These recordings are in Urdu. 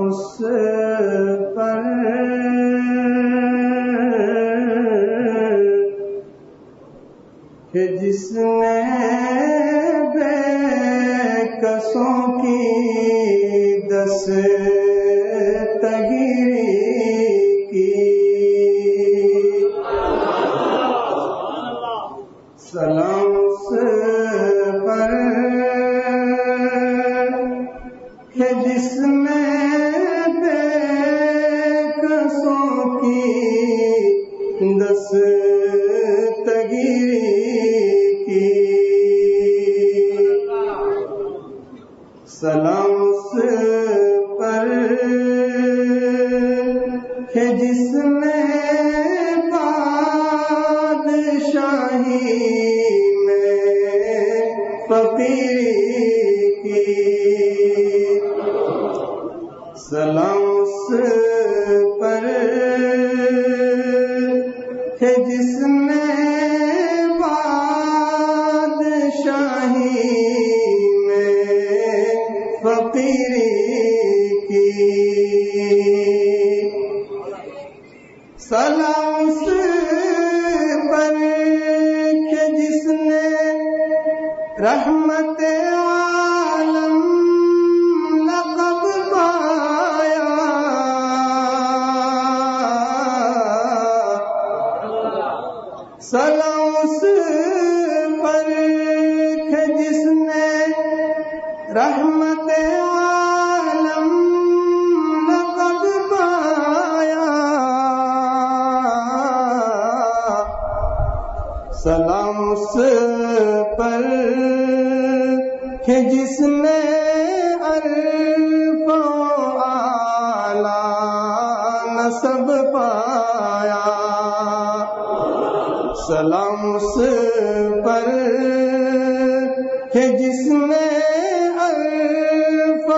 اس پر کہ جس نے بے کسوں کی دستگیری کی، سلام اس پر کہ جس نے بے کسوں کی دستگیری کی، سلام اس پر کہ جس نے بادشاہی میں فقیری کی، سلام اس پر کہ جس نے بادشاہی میں فقیری کی، سلام اس پر کہ جس نے رحمت عالم لقب پایا، سلام اس پر کہ جس نے رحمت عالم لقب پایا، سلام اس پر کہ جس نے عرف و اعلیٰ نسب پایا، سلام اس پر کہ جس نے عرف و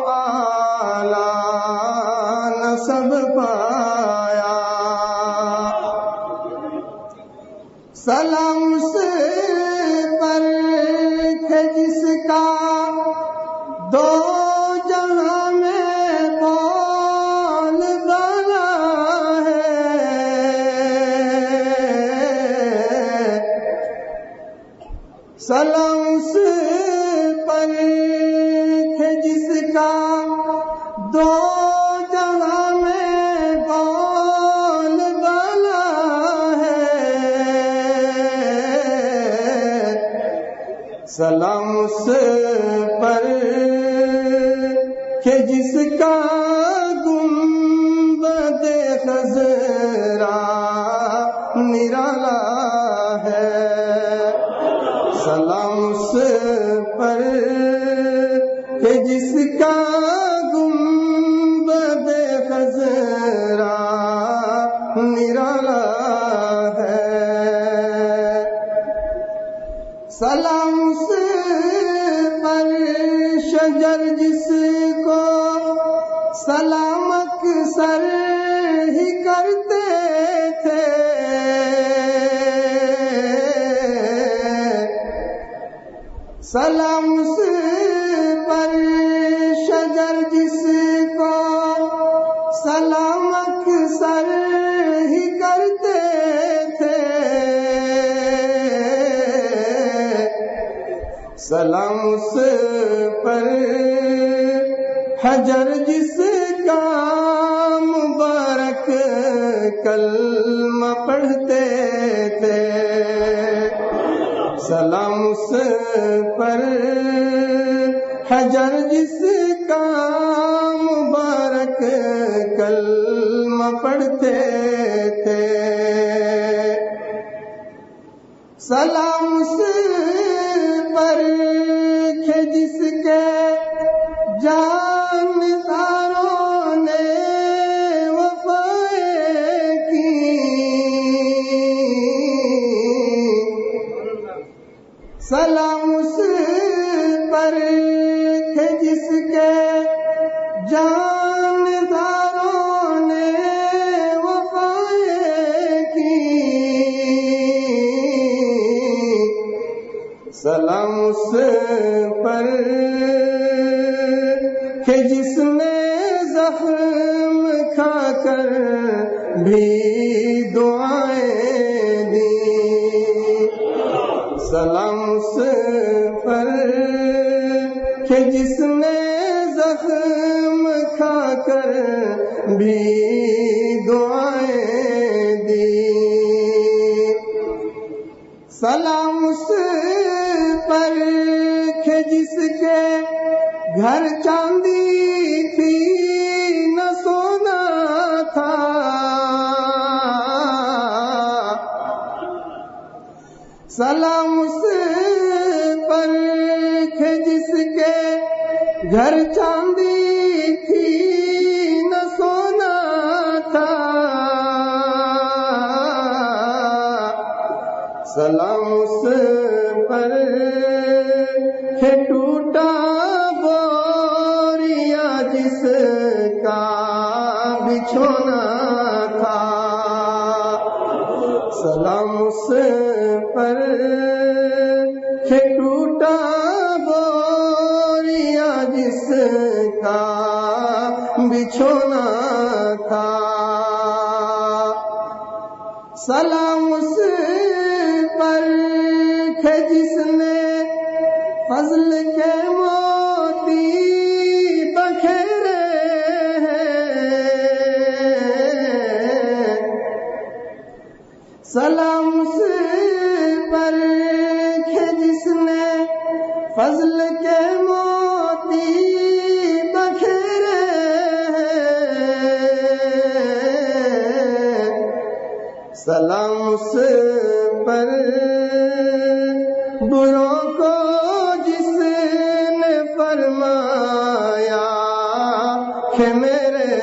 اعلیٰ نسب پایا، سلام اس پر کہ جس کا دو جہاں میں بول بالا ہے، سلام اس پر کہ جس کا دو جہاں میں بول بالا ہے، سلام اس پر کہ جس کا گنبد خضرا نرالا ہے، سلام اس پر کہ جس کا گنبد خضرا نرالا ہے، سلام اس پر شجر جس کو سلام اکثر ہی کرتے تھے، سلام اس پر شجر جس کو سلام اکثر ہی کرتے تھے، سلام اس پر حجر جس کا مبارک کلمہ پڑھتے تھے، سلام اس پر حجر جس کا مبارک کلمہ پڑھتے تھے، سلام اس پر کہ جس کے جانداروں نے وفائیں کی، سلام اس پر کہ جس کے جانداروں نے وفائیں کی، سلام اس پر کہ جس نے زخم کھا کر بھی دعائیں دی. سلام اس پر کہ جس نے زخم کھا کر بھی دعائیں دی. سلام اس پر کہ جس کے گھر چاندی تھی نہ سونا تھا. سلام اس پر کہ جس کے گھر چاندی تھی نہ سونا تھا. سلام اس پر کہ ٹوٹا بوریا جس کا بچھونا تھا. سلام اس پر کہ ٹوٹا بوریا جس کا بچھونا تھا. سلام اس پر کہ جس نے فضل کے موتی بکھیرے ہیں. سلام اس پر کہ جس نے فضل کے موتی بکھیرے ہیں. سلام اس پر بروں کو جس نے فرمایا کہ میرے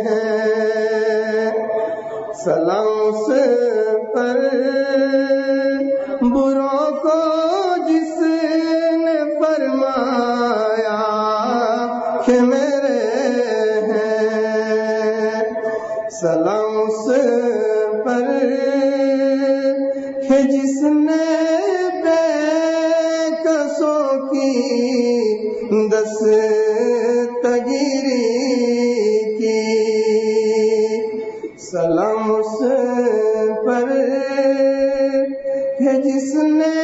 ہیں. سلام اس پر بروں کو جس نے فرمایا کہ میرے ہیں. سلام اس پر کہ جس نے بے کسوں کی دستگیری کی. سلام اس پر کہ جس نے